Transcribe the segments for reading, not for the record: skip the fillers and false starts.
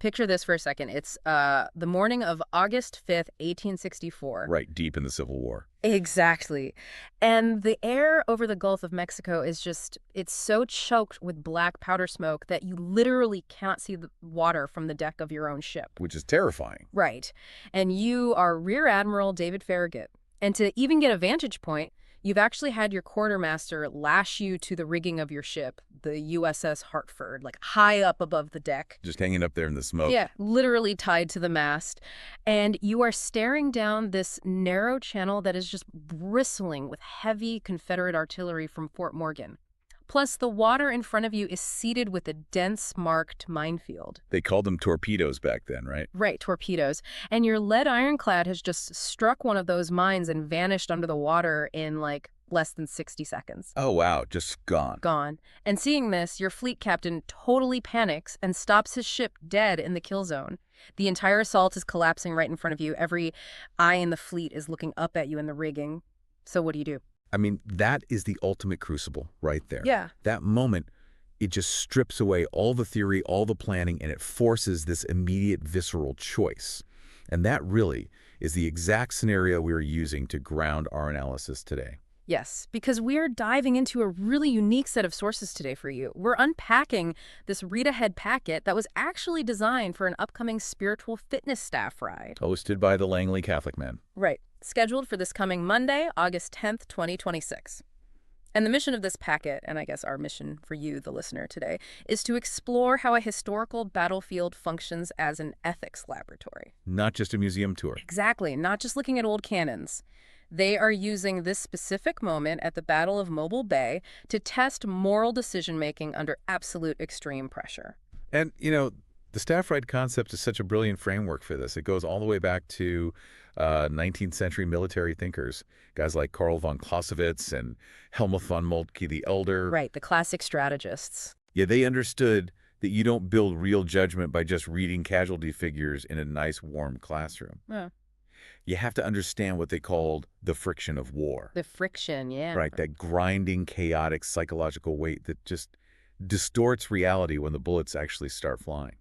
Picture this for a second. It's the morning of August 5th, 1864. Right, deep in the Civil War. Exactly. And the air over the Gulf of Mexico is just, it's so choked with black powder smoke that you literally cannot see the water from the deck of your own ship. Which is terrifying. Right. And you are Rear Admiral David Farragut. And to even get a vantage point, you've actually had your quartermaster lash you to the rigging of your ship, the USS Hartford, like high up above the deck. Just hanging up there in the smoke. Yeah, literally tied to the mast. And you are staring down this narrow channel that is just bristling with heavy Confederate artillery from Fort Morgan. Plus, the water in front of you is seeded with a dense marked minefield. They called them torpedoes back then, right? Right, torpedoes. And your lead ironclad has just struck one of those mines and vanished under the water in like less than 60 seconds. Oh, wow, just gone. Gone. And seeing this, your fleet captain totally panics and stops his ship dead in the kill zone. The entire assault is collapsing right in front of you. Every eye in the fleet is looking up at you in the rigging. So what do you do? I mean, that is the ultimate crucible right there. Yeah. That moment, it just strips away all the theory, all the planning, and it forces this immediate visceral choice. And that really is the exact scenario we're using to ground our analysis today. Yes, because we're diving into a really unique set of sources today for you. We're unpacking this read-ahead packet that was actually designed for an upcoming spiritual fitness staff ride. Hosted by the Langley Catholic men. Right. Scheduled for this coming Monday, August 10th, 2026. And the mission of this packet, and I guess our mission for you, the listener, today, is to explore how a historical battlefield functions as an ethics laboratory. Not just a museum tour. Exactly. Not just looking at old cannons. They are using this specific moment at the Battle of Mobile Bay to test moral decision-making under absolute extreme pressure. And, you know, the staff ride concept is such a brilliant framework for this. It goes all the way back to 19th century military thinkers, guys like Karl von Clausewitz and Helmuth von Moltke the Elder. Right, the classic strategists. Yeah, they understood that you don't build real judgment by just reading casualty figures in a nice, warm classroom. Yeah. You have to understand what they called the friction of war. The friction, yeah. Right, that grinding, chaotic, psychological weight that just distorts reality when the bullets actually start flying.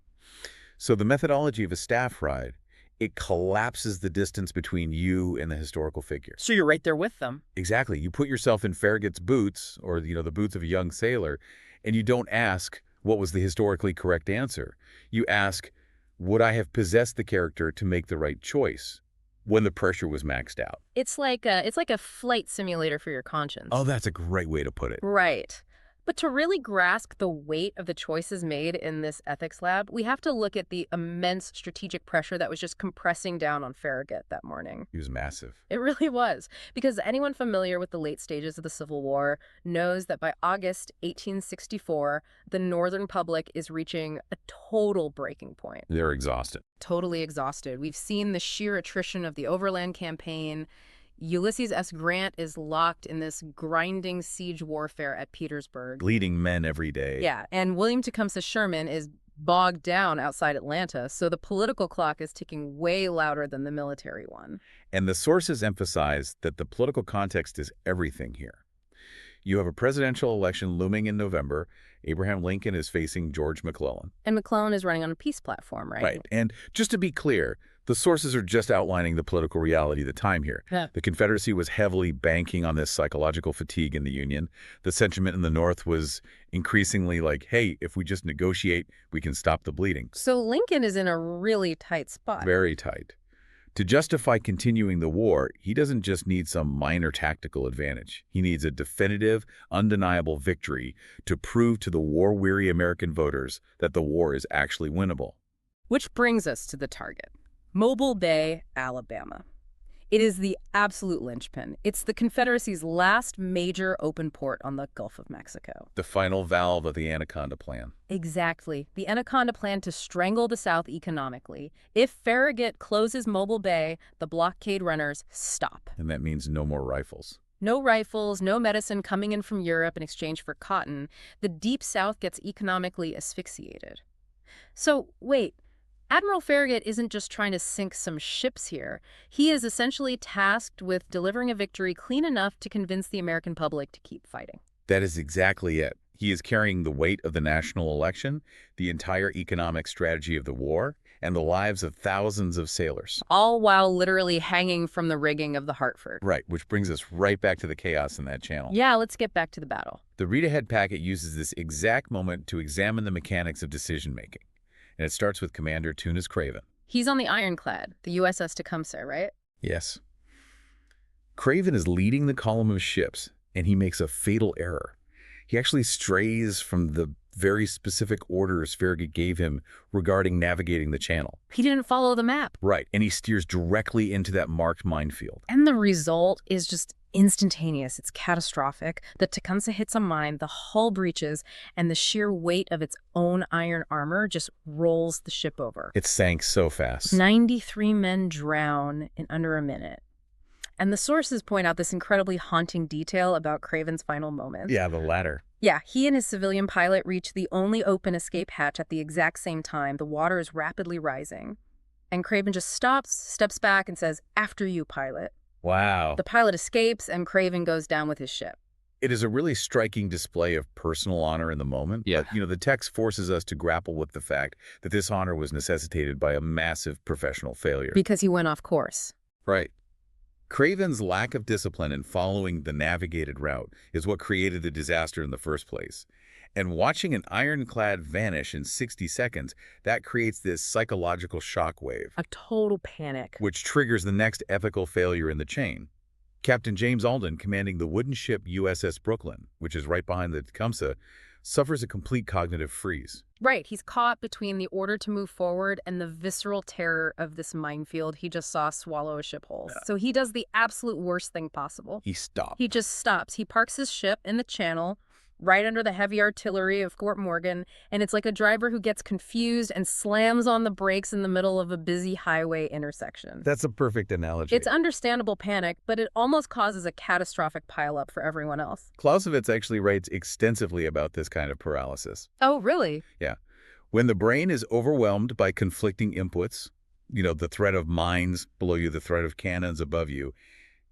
So the methodology of a staff ride, it collapses the distance between you and the historical figure. So you're right there with them. Exactly. You put yourself in Farragut's boots, or, you know, the boots of a young sailor, and you don't ask, what was the historically correct answer? You ask, would I have possessed the character to make the right choice when the pressure was maxed out? It's like a flight simulator for your conscience. Oh, that's a great way to put it. Right. But to really grasp the weight of the choices made in this ethics lab, we have to look at the immense strategic pressure that was just compressing down on Farragut that morning. He was massive. It really was. Because anyone familiar with the late stages of the Civil War knows that by August 1864, the Northern public is reaching a total breaking point. They're exhausted. Totally exhausted. We've seen the sheer attrition of the Overland Campaign. Ulysses S. Grant is locked in this grinding siege warfare at Petersburg. Bleeding men every day. Yeah, and William Tecumseh Sherman is bogged down outside Atlanta, so the political clock is ticking way louder than the military one. And the sources emphasize that the political context is everything here. You have a presidential election looming in November. Abraham Lincoln is facing George McClellan. And McClellan is running on a peace platform, right? Right. And just to be clear, the sources are just outlining the political reality of the time here. Yeah. The Confederacy was heavily banking on this psychological fatigue in the Union. The sentiment in the North was increasingly like, hey, if we just negotiate, we can stop the bleeding. So Lincoln is in a really tight spot. Very tight. To justify continuing the war, he doesn't just need some minor tactical advantage. He needs a definitive, undeniable victory to prove to the war-weary American voters that the war is actually winnable. Which brings us to the target, Mobile Bay, Alabama. It is the absolute linchpin. It's the Confederacy's last major open port on the Gulf of Mexico. The final valve of the Anaconda Plan. Exactly. The Anaconda Plan to strangle the South economically. If Farragut closes Mobile Bay, the blockade runners stop. And that means no more rifles. No rifles, no medicine coming in from Europe in exchange for cotton. The Deep South gets economically asphyxiated. So, wait. Admiral Farragut isn't just trying to sink some ships here. He is essentially tasked with delivering a victory clean enough to convince the American public to keep fighting. That is exactly it. He is carrying the weight of the national election, the entire economic strategy of the war, and the lives of thousands of sailors. All while literally hanging from the rigging of the Hartford. Right, which brings us right back to the chaos in that channel. Yeah, let's get back to the battle. The read-ahead packet uses this exact moment to examine the mechanics of decision-making. And it starts with Commander Tunis Craven. He's on the ironclad, the USS Tecumseh, right? Yes. Craven is leading the column of ships, and he makes a fatal error. He actually strays from the very specific orders Farragut gave him regarding navigating the channel. He didn't follow the map. Right, and he steers directly into that marked minefield. And the result is just instantaneous. It's catastrophic. The Tecumseh hits a mine, the hull breaches, and the sheer weight of its own iron armor just rolls the ship over. It sank so fast. 93 men drown in under a minute. And the sources point out this incredibly haunting detail about Craven's final moments. Yeah, the latter. Yeah, he and his civilian pilot reach the only open escape hatch at the exact same time. The water is rapidly rising. And Craven just stops, steps back, and says, "After you, pilot." Wow. The pilot escapes, and Craven goes down with his ship. It is a really striking display of personal honor in the moment. Yeah. But, the text forces us to grapple with the fact that this honor was necessitated by a massive professional failure. Because he went off course. Right. Craven's lack of discipline in following the navigated route is what created the disaster in the first place. And watching an ironclad vanish in 60 seconds, that creates this psychological shockwave, A total panic. which triggers the next epical failure in the chain. Captain James Alden, commanding the wooden ship USS Brooklyn, which is right behind the Tecumseh, suffers a complete cognitive freeze. Right, he's caught between the order to move forward and the visceral terror of this minefield he just saw swallow a ship whole. So he does the absolute worst thing possible. He stopped. He just stops. He parks his ship in the channel, right under the heavy artillery of Fort Morgan, and it's like a driver who gets confused and slams on the brakes in the middle of a busy highway intersection. That's a perfect analogy. It's understandable panic, but it almost causes a catastrophic pileup for everyone else. Clausewitz actually writes extensively about this kind of paralysis. Oh, really? Yeah. When the brain is overwhelmed by conflicting inputs, the threat of mines below you, the threat of cannons above you,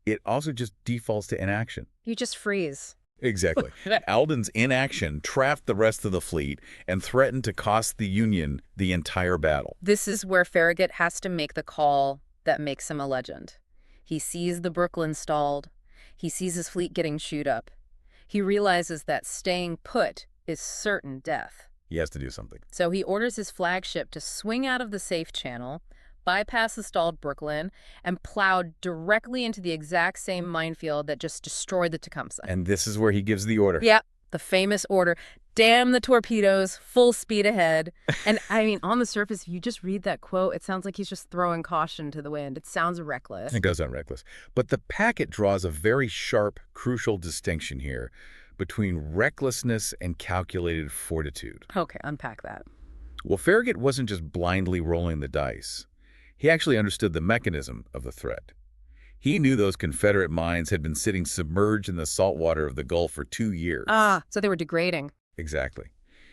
it also just defaults to inaction. You just freeze. Exactly. Alden's inaction trapped the rest of the fleet and threatened to cost the Union the entire battle. This is where Farragut has to make the call that makes him a legend. He sees the Brooklyn stalled. He sees his fleet getting chewed up. He realizes that staying put is certain death. He has to do something. So he orders his flagship to swing out of the safe channel, bypass the stalled Brooklyn, and plowed directly into the exact same minefield that just destroyed the Tecumseh. And this is where he gives the order. Yep, the famous order, "Damn the torpedoes, full speed ahead." And I mean, on the surface, if you just read that quote, it sounds like he's just throwing caution to the wind. It sounds reckless. It goes on reckless. But the packet draws a very sharp, crucial distinction here between recklessness and calculated fortitude. Okay, unpack that. Well, Farragut wasn't just blindly rolling the dice. He actually understood the mechanism of the threat. He knew those Confederate mines had been sitting submerged in the salt water of the Gulf for 2 years. So they were degrading. Exactly.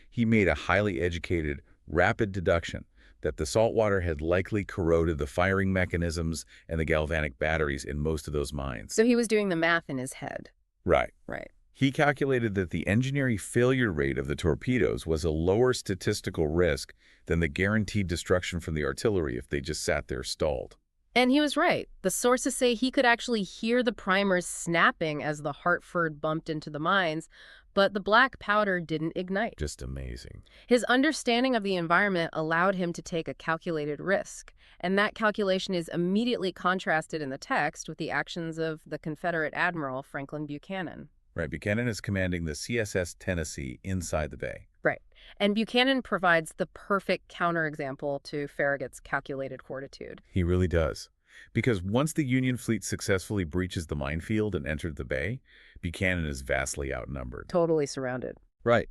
He made a highly educated, rapid deduction that the salt water had likely corroded the firing mechanisms and the galvanic batteries in most of those mines. So he was doing the math in his head. Right. Right. He calculated that the engineering failure rate of the torpedoes was a lower statistical risk than the guaranteed destruction from the artillery if they just sat there stalled. And he was right. The sources say he could actually hear the primers snapping as the Hartford bumped into the mines, but the black powder didn't ignite. Just amazing. His understanding of the environment allowed him to take a calculated risk, and that calculation is immediately contrasted in the text with the actions of the Confederate Admiral Franklin Buchanan. Right, Buchanan is commanding the CSS Tennessee inside the bay. Right. And Buchanan provides the perfect counterexample to Farragut's calculated fortitude. He really does. Because once the Union fleet successfully breaches the minefield and entered the bay, Buchanan is vastly outnumbered. Totally surrounded. Right.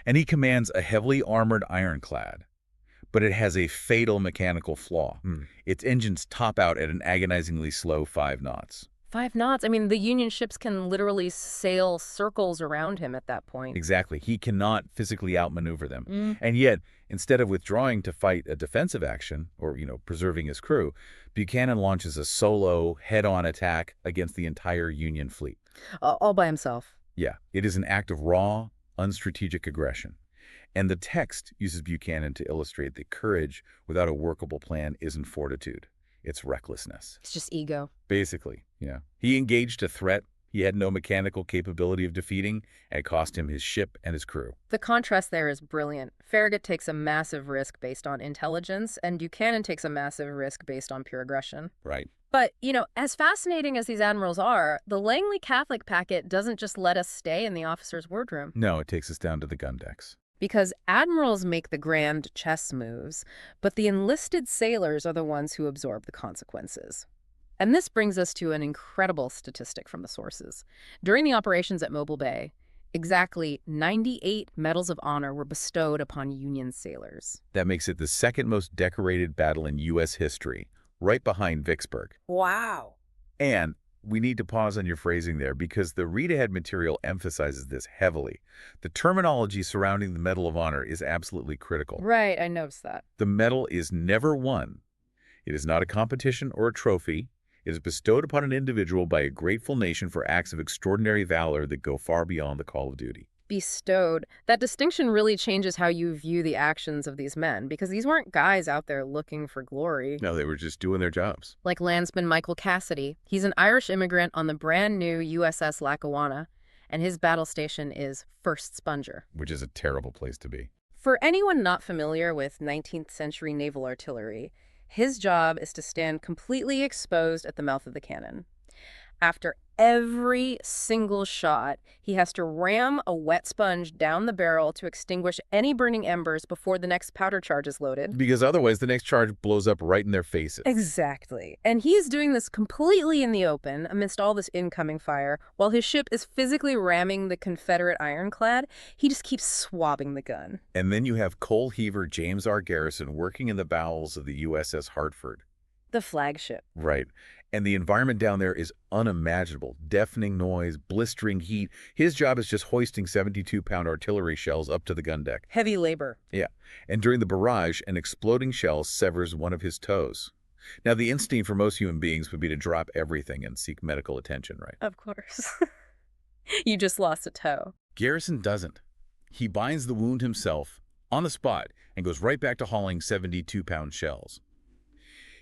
And he commands a heavily armored ironclad. But it has a fatal mechanical flaw. Its engines top out at an agonizingly slow 5 knots. 5 knots? I mean, the Union ships can literally sail circles around him at that point. Exactly. He cannot physically outmaneuver them. And yet, instead of withdrawing to fight a defensive action or, preserving his crew, Buchanan launches a solo, head-on attack against the entire Union fleet. All by himself. Yeah, it is an act of raw, unstrategic aggression. And the text uses Buchanan to illustrate that courage without a workable plan isn't fortitude. It's recklessness. It's just ego. Basically, yeah. He engaged a threat he had no mechanical capability of defeating, and it cost him his ship and his crew. The contrast there is brilliant. Farragut takes a massive risk based on intelligence, and Buchanan takes a massive risk based on pure aggression. Right. But, as fascinating as these admirals are, the Langley Catholic packet doesn't just let us stay in the officer's wardroom. No, it takes us down to the gun decks. Because admirals make the grand chess moves, but the enlisted sailors are the ones who absorb the consequences. And this brings us to an incredible statistic from the sources. During the operations at Mobile Bay, exactly 98 medals of honor were bestowed upon Union sailors. That makes it the second most decorated battle in U.S. history, right behind Vicksburg. Wow. And we need to pause on your phrasing there because the read-ahead material emphasizes this heavily. The terminology surrounding the Medal of Honor is absolutely critical. Right, I noticed that. The medal is never won. It is not a competition or a trophy. It is bestowed upon an individual by a grateful nation for acts of extraordinary valor that go far beyond the call of duty. Bestowed. That distinction really changes how you view the actions of these men, because these weren't guys out there looking for glory. No, they were just doing their jobs. Like landsman Michael Cassidy. He's an Irish immigrant on the brand new USS Lackawanna, and his battle station is First Sponger. Which is a terrible place to be. For anyone not familiar with 19th century naval artillery, his job is to stand completely exposed at the mouth of the cannon. After every single shot, he has to ram a wet sponge down the barrel to extinguish any burning embers before the next powder charge is loaded. Because otherwise the next charge blows up right in their faces. Exactly. And he's doing this completely in the open amidst all this incoming fire. While his ship is physically ramming the Confederate ironclad, he just keeps swabbing the gun. And then you have coal heaver James R. Garrison working in the bowels of the USS Hartford. The flagship. Right. And the environment down there is unimaginable. Deafening noise, blistering heat. His job is just hoisting 72-pound artillery shells up to the gun deck. Heavy labor. Yeah. And during the barrage, an exploding shell severs one of his toes. Now, the instinct for most human beings would be to drop everything and seek medical attention, right? Of course. You just lost a toe. Garrison doesn't. He binds the wound himself on the spot and goes right back to hauling 72-pound shells.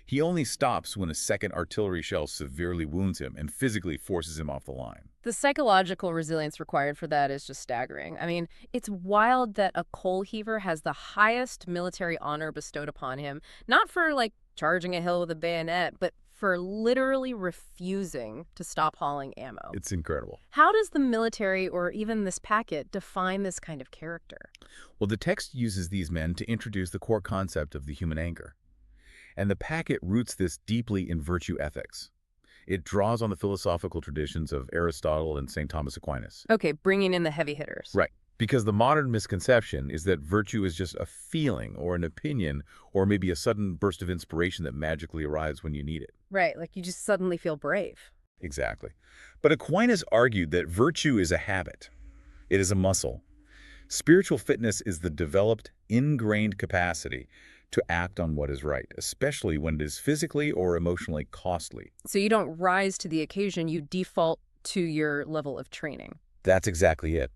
He only stops when a second artillery shell severely wounds him and physically forces him off the line. The psychological resilience required for that is just staggering. I mean, it's wild that a coal heaver has the highest military honor bestowed upon him, not for, charging a hill with a bayonet, but for literally refusing to stop hauling ammo. It's incredible. How does the military, or even this packet, define this kind of character? Well, the text uses these men to introduce the core concept of the human anger. And the packet roots this deeply in virtue ethics. It draws on the philosophical traditions of Aristotle and St. Thomas Aquinas. Okay, bringing in the heavy hitters. Right. Because the modern misconception is that virtue is just a feeling or an opinion or maybe a sudden burst of inspiration that magically arrives when you need it. Right, like you just suddenly feel brave. Exactly. But Aquinas argued that virtue is a habit. It is a muscle. Spiritual fitness is the developed, ingrained capacity to act on what is right, especially when it is physically or emotionally costly. So you don't rise to the occasion, you default to your level of training. That's exactly it.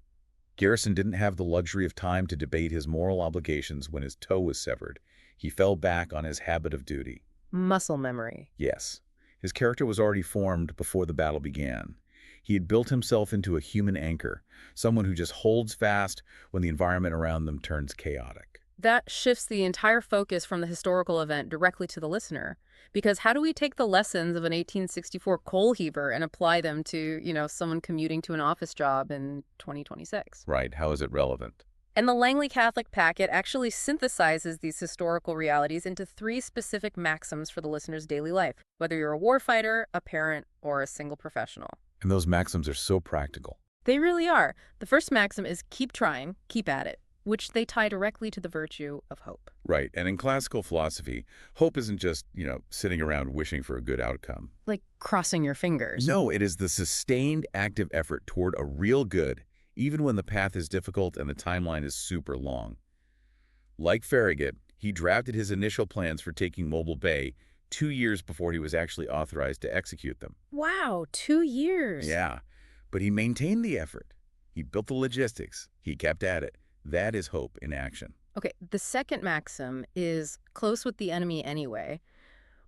Garrison didn't have the luxury of time to debate his moral obligations when his toe was severed. He fell back on his habit of duty. Muscle memory. Yes. His character was already formed before the battle began. He had built himself into a human anchor, someone who just holds fast when the environment around them turns chaotic. That shifts the entire focus from the historical event directly to the listener. Because how do we take the lessons of an 1864 coal heaver and apply them to, someone commuting to an office job in 2026? Right. How is it relevant? And the Langley Catholic packet actually synthesizes these historical realities into 3 specific maxims for the listener's daily life, whether you're a warfighter, a parent, or a single professional. And those maxims are so practical. They really are. The first maxim is keep trying, keep at it, which they tie directly to the virtue of hope. Right. And in classical philosophy, hope isn't just, sitting around wishing for a good outcome. Like crossing your fingers. No, it is the sustained active effort toward a real good, even when the path is difficult and the timeline is super long. Like Farragut, he drafted his initial plans for taking Mobile Bay 2 years before he was actually authorized to execute them. Wow, 2 years. Yeah, but he maintained the effort. He built the logistics. He kept at it. That is hope in action. Okay, the second maxim is close with the enemy anyway,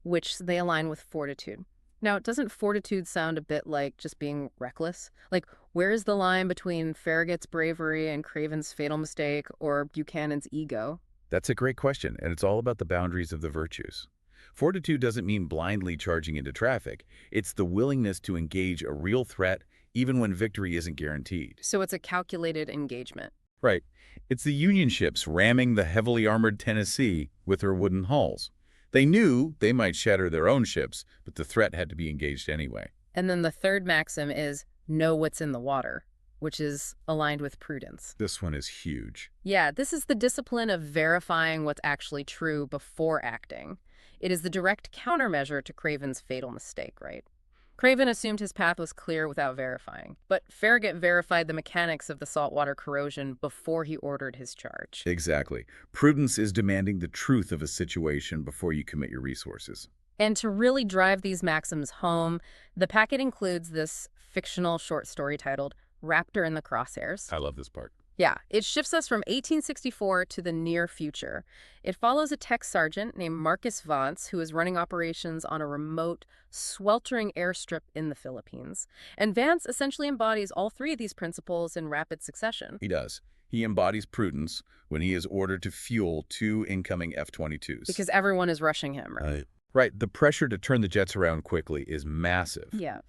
which they align with fortitude. Now, doesn't fortitude sound a bit like just being reckless? Like, where is the line between Farragut's bravery and Craven's fatal mistake or Buchanan's ego? That's a great question, and it's all about the boundaries of the virtues. Fortitude doesn't mean blindly charging into traffic. It's the willingness to engage a real threat even when victory isn't guaranteed. So it's a calculated engagement. Right. It's the Union ships ramming the heavily armored Tennessee with her wooden hulls. They knew they might shatter their own ships, but the threat had to be engaged anyway. And then the third maxim is know what's in the water, which is aligned with prudence. This one is huge. Yeah, this is the discipline of verifying what's actually true before acting. It is the direct countermeasure to Craven's fatal mistake, right? Craven assumed his path was clear without verifying, but Farragut verified the mechanics of the saltwater corrosion before he ordered his charge. Exactly. Prudence is demanding the truth of a situation before you commit your resources. And to really drive these maxims home, the packet includes this fictional short story titled Raptor in the Crosshairs. I love this part. Yeah, it shifts us from 1864 to the near future. It follows a tech sergeant named Marcus Vance, who is running operations on a remote, sweltering airstrip in the Philippines. And Vance essentially embodies all three of these principles in rapid succession. He does. He embodies prudence when he is ordered to fuel 2 incoming F-22s. Because everyone is rushing him, right? Right. The pressure to turn the jets around quickly is massive. Yeah.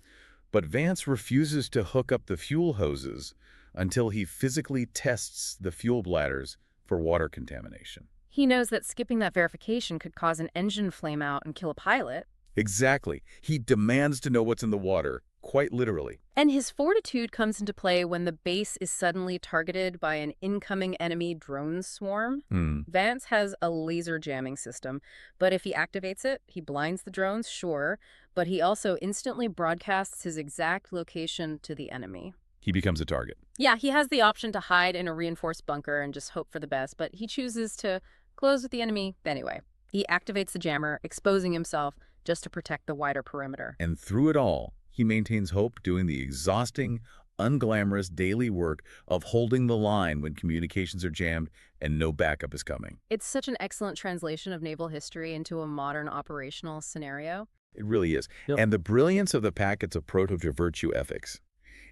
But Vance refuses to hook up the fuel hoses until he physically tests the fuel bladders for water contamination. He knows that skipping that verification could cause an engine flame out and kill a pilot. Exactly. He demands to know what's in the water, quite literally. And his fortitude comes into play when the base is suddenly targeted by an incoming enemy drone swarm. Vance has a laser jamming system, but if he activates it, he blinds the drones, sure, but he also instantly broadcasts his exact location to the enemy. He becomes a target. Yeah, he has the option to hide in a reinforced bunker and just hope for the best, but he chooses to close with the enemy anyway. He activates the jammer, exposing himself just to protect the wider perimeter. And through it all, he maintains hope, doing the exhausting, unglamorous daily work of holding the line when communications are jammed and no backup is coming. It's such an excellent translation of naval history into a modern operational scenario. It really is. Yep. And the brilliance of the packet's approach to virtue ethics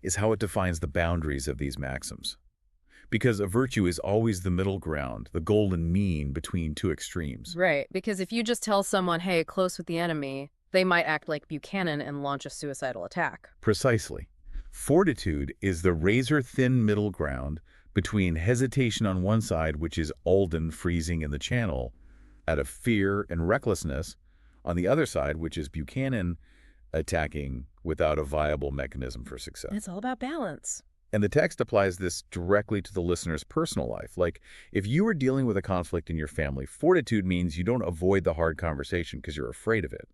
is how it defines the boundaries of these maxims. Because a virtue is always the middle ground, the golden mean between two extremes. Right, because if you just tell someone, hey, close with the enemy, they might act like Buchanan and launch a suicidal attack. Precisely. Fortitude is the razor-thin middle ground between hesitation on one side, which is Alden freezing in the channel, out of fear and recklessness, on the other side, which is Buchanan attacking without a viable mechanism for success. It's all about balance. And the text applies this directly to the listener's personal life. Like, if you are dealing with a conflict in your family, fortitude means you don't avoid the hard conversation because you're afraid of it.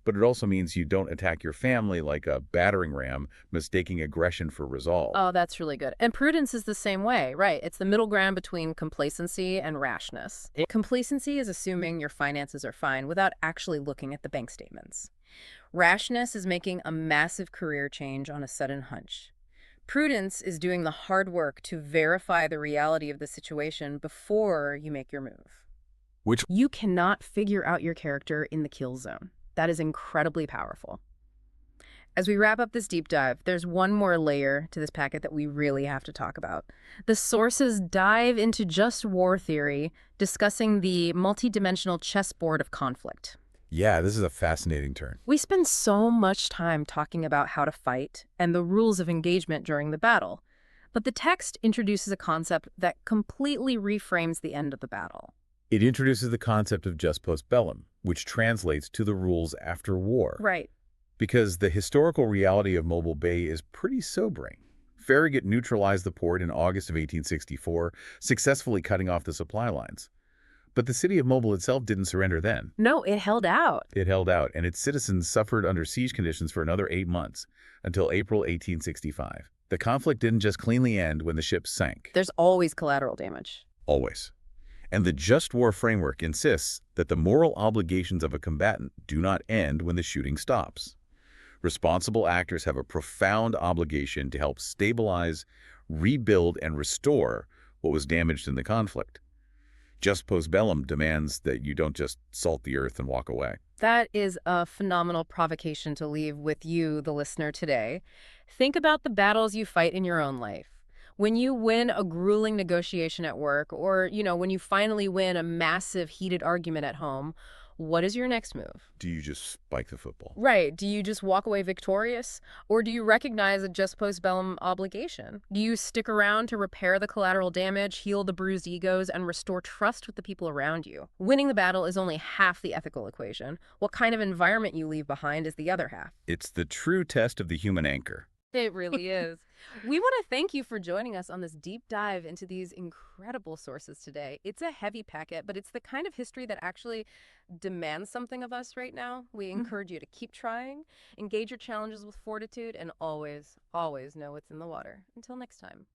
But it also means you don't attack your family like a battering ram, mistaking aggression for resolve. Oh, that's really good. And prudence is the same way, right? It's the middle ground between complacency and rashness. Complacency is assuming your finances are fine without actually looking at the bank statements. Rashness is making a massive career change on a sudden hunch. Prudence is doing the hard work to verify the reality of the situation before you make your move. Which You cannot figure out your character in the kill zone. That is incredibly powerful. As we wrap up this deep dive, there's one more layer to this packet that we really have to talk about. The sources dive into just war theory, discussing the multidimensional chessboard of conflict. Yeah, this is a fascinating turn. We spend so much time talking about how to fight and the rules of engagement during the battle, but the text introduces a concept that completely reframes the end of the battle. It introduces the concept of jus post bellum, which translates to the rules after war. Right. Because the historical reality of Mobile Bay is pretty sobering. Farragut neutralized the port in August of 1864, successfully cutting off the supply lines. But the city of Mobile itself didn't surrender then. No, it held out. It held out, and its citizens suffered under siege conditions for another 8 months, until April 1865. The conflict didn't just cleanly end when the ships sank. There's always collateral damage. Always. And the just war framework insists that the moral obligations of a combatant do not end when the shooting stops. Responsible actors have a profound obligation to help stabilize, rebuild and restore what was damaged in the conflict. Just post bellum demands that you don't just salt the earth and walk away. That is a phenomenal provocation to leave with you, the listener, today. Think about the battles you fight in your own life. When you win a grueling negotiation at work, or, when you finally win a massive heated argument at home, what is your next move? Do you just spike the football? Right. Do you just walk away victorious? Or do you recognize a just post bellum obligation? Do you stick around to repair the collateral damage, heal the bruised egos, and restore trust with the people around you? Winning the battle is only half the ethical equation. What kind of environment you leave behind is the other half. It's the true test of the human anchor. It really is. We want to thank you for joining us on this deep dive into these incredible sources today. It's a heavy packet, but it's the kind of history that actually demands something of us right now. We encourage you to keep trying, engage your challenges with fortitude, and always, always know what's in the water. Until next time.